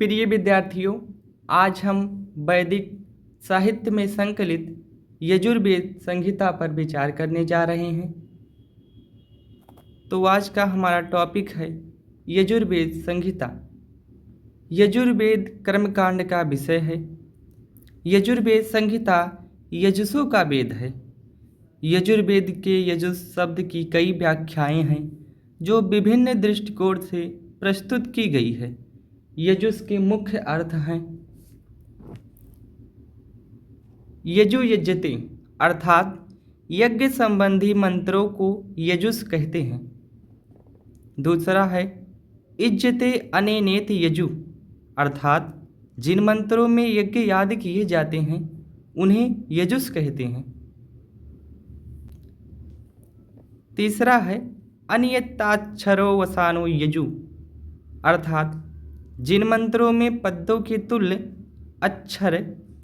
प्रिय विद्यार्थियों, आज हम वैदिक साहित्य में संकलित यजुर्वेद संहिता पर विचार करने जा रहे हैं। तो आज का हमारा टॉपिक है यजुर्वेद संहिता। यजुर्वेद कर्मकांड का विषय है। यजुर्वेद संहिता यजुसों का वेद है। यजुर्वेद के यजुस शब्द की कई व्याख्याएं हैं जो विभिन्न दृष्टिकोण से प्रस्तुत की गई है। यजुस के मुख्य अर्थ हैं यजु यजते अर्थात यज्ञ संबंधी मंत्रों को यजुस कहते हैं। दूसरा है इज्जते अनेनेत यजु अर्थात जिन मंत्रों में यज्ञ याद किए जाते हैं उन्हें यजुस कहते हैं। तीसरा है अनियताक्षरो वसानो यजु अर्थात जिन मंत्रों में पदों के तुल्य अक्षर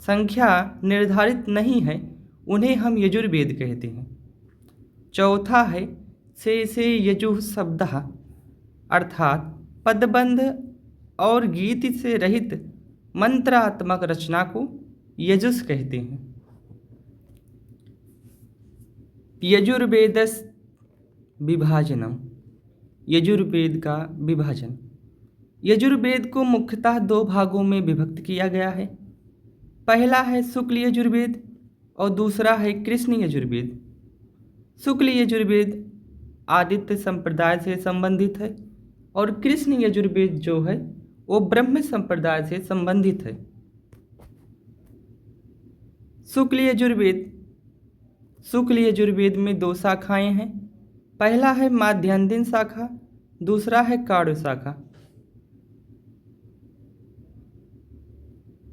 संख्या निर्धारित नहीं है उन्हें हम यजुर्वेद कहते हैं। चौथा है से यजुः शब्दः अर्थात पदबंध और गीत से रहित मंत्रात्मक रचना को यजुस कहते हैं। यजुर्वेदस् विभाजनम, यजुर्वेद का विभाजन। यजुर्वेद को मुख्यतः दो भागों में विभक्त किया गया है। पहला है शुक्ल यजुर्वेद और दूसरा है कृष्ण यजुर्वेद। शुक्ल यजुर्वेद आदित्य संप्रदाय से संबंधित है और कृष्ण यजुर्वेद जो है वो ब्रह्म संप्रदाय से संबंधित है। शुक्ल यजुर्वेद में दो शाखाएं हैं। पहला है माध्यान्दिन शाखा, दूसरा है काण्व शाखा।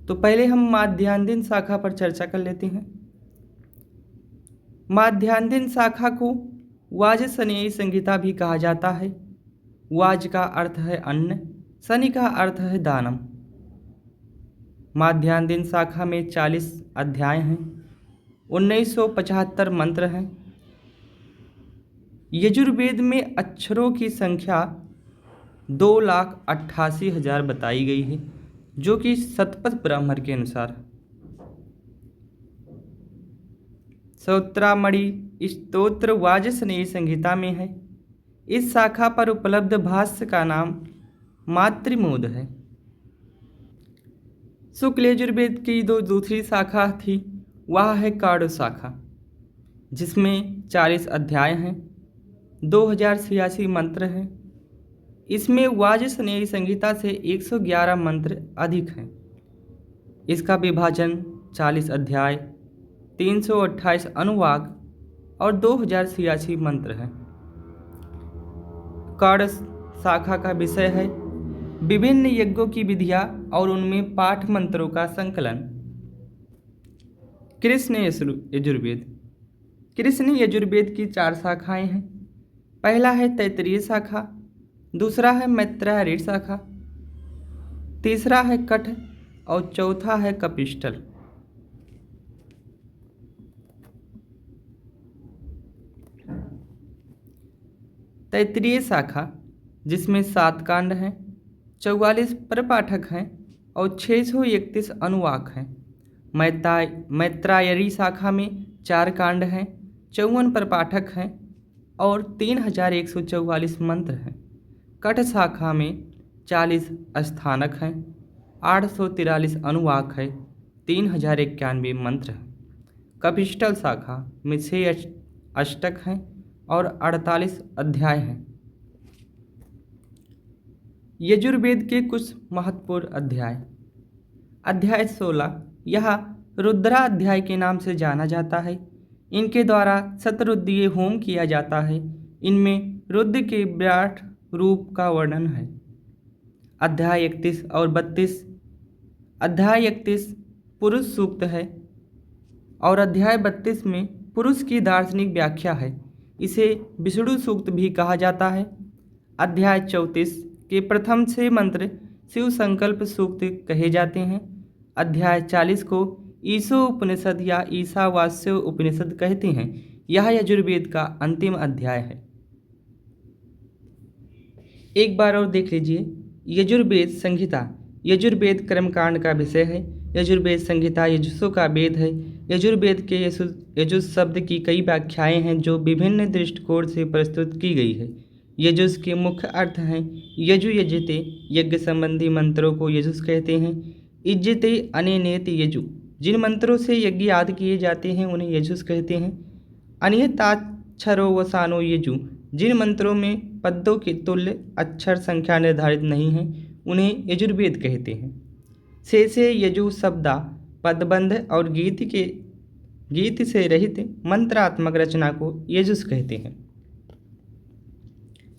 तो पहले हम माध्यान्दिन शाखा पर चर्चा कर लेते हैं। माध्यान्दिन शाखा को वाजसनेयी संहिता भी कहा जाता है। वाज का अर्थ है अन्न, सनि का अर्थ है दानम। माध्यान्दिन शाखा में 40 अध्याय हैं, 1975 मंत्र हैं। यजुर्वेद में अक्षरों की संख्या 2,88,000 बताई गई है, जो कि शतपथ ब्राह्मण के अनुसार। सौत्रामणि स्तोत्र वाजसनेयी संहिता में है। इस शाखा पर उपलब्ध भाष्य का नाम मातृमोद है। शुक्ल यजुर्वेद की दूसरी शाखा थी, वह है काण्व शाखा, जिसमें 40 अध्याय हैं, 2086 मंत्र हैं। इसमें वाजसनेयी संहिता से 111 मंत्र अधिक हैं। इसका विभाजन 40 अध्याय, 328 अनुवाक और 2086 मंत्र हैं। काण्व शाखा का विषय है विभिन्न यज्ञों की विधियां और उनमें पाठ मंत्रों का संकलन। कृष्ण यजुर्वेद की 4 शाखाएं हैं। पहला है तैत्तिरीय शाखा, दूसरा है मैत्रायणी शाखा, तीसरा है कठ और चौथा है कपिष्टल। तैत्तिरीय शाखा जिसमें 7 कांड हैं, 44 प्रपाठक हैं और 631 अनुवाक हैं। मैत्रायणी शाखा में 4 कांड हैं, 54 प्रपाठक हैं और 3144 मंत्र हैं। कठ शाखा में 40 स्थानक हैं, 843 अनुवाक है, 3091 मंत्र हैं। कपिष्टल शाखा में 6 अष्टक हैं और 48 अध्याय हैं। यजुर्वेद के कुछ महत्वपूर्ण अध्याय। अध्याय 16 यह रुद्राध्याय के नाम से जाना जाता है। इनके द्वारा शतरुद्रीय होम किया जाता है। इनमें रुद्र के विराट रूप का वर्णन है। अध्याय 31 और 32। अध्याय 31 पुरुष सूक्त है और अध्याय 32 में पुरुष की दार्शनिक व्याख्या है। इसे विष्णु सूक्त भी कहा जाता है। अध्याय 34 के प्रथम 6 मंत्र शिव संकल्प सूक्त कहे जाते हैं। अध्याय 40 को ईशो उपनिषद या ईशावास्य उपनिषद कहते हैं। यह यजुर्वेद का अंतिम अध्याय है। एक बार और देख लीजिए यजुर्वेद संहिता। यजुर्वेद कर्मकांड का विषय है। यजुर्वेद संहिता यजुस्सु का वेद है। यजुर्वेद के यजुस शब्द की कई व्याख्याएं हैं जो विभिन्न दृष्टिकोण से प्रस्तुत की गई है। यजुस के मुख्य अर्थ हैं यजु यजते, यज्ञ संबंधी मंत्रों को यजुस कहते हैं। इज्जते अनेनेत यजु, जिन मंत्रों से यज्ञ आदि किए जाते हैं उन्हें यजुस कहते हैं। अनियताक्षरो वसानो यजु, जिन मंत्रों में पद्यों के तुल्य अक्षर संख्या निर्धारित नहीं है उन्हें यजुर्वेद कहते हैं। शेषे यजु शब्दा, पदबंध और गीत से रहित मंत्रात्मक रचना को यजुस कहते हैं।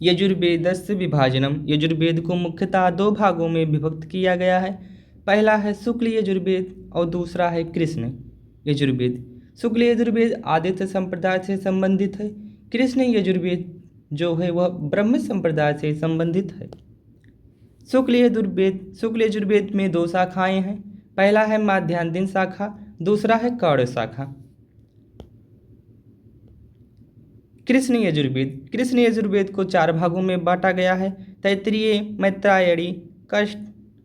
यजुर्वेदस्य विभाजनम, यजुर्वेद को मुख्यतः दो भागों में विभक्त किया गया है। पहला है शुक्ल यजुर्वेद और दूसरा है कृष्ण यजुर्वेद। शुक्ल यजुर्वेद आदित्य संप्रदाय से संबंधित है। कृष्ण यजुर्वेद जो है वह ब्रह्म संप्रदाय से संबंधित है। शुक्ल यजुर्वेद में दो शाखाएं हैं। पहला है माध्यान्दिन शाखा, दूसरा है कौड़ शाखा। कृष्ण यजुर्वेद को चार भागों में बांटा गया है। तैत्तिरीय, मैत्रायणी,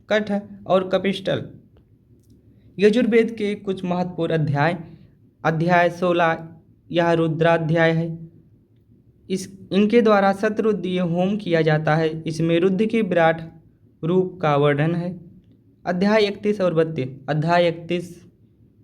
कठ और कपिस्टल। यजुर्वेद के कुछ महत्वपूर्ण अध्याय 16 यह रुद्राध्याय है। इनके द्वारा शतरुद्रीय होम किया जाता है। इसमें रुद्र के विराट रूप का वर्णन है। अध्याय 31 और 32। अध्याय 31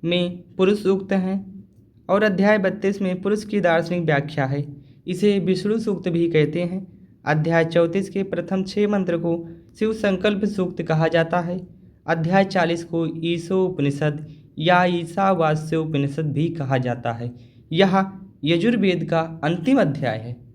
में पुरुष सूक्त हैं और अध्याय 32 में पुरुष की दार्शनिक व्याख्या है। इसे विष्णु सूक्त भी कहते हैं। अध्याय 34 के प्रथम 6 मंत्र को शिव संकल्प सूक्त कहा जाता है। अध्याय 40 को ईशोपनिषद या ईशावास्योपनिषद भी कहा जाता है। यह यजुर्वेद का अंतिम अध्याय है।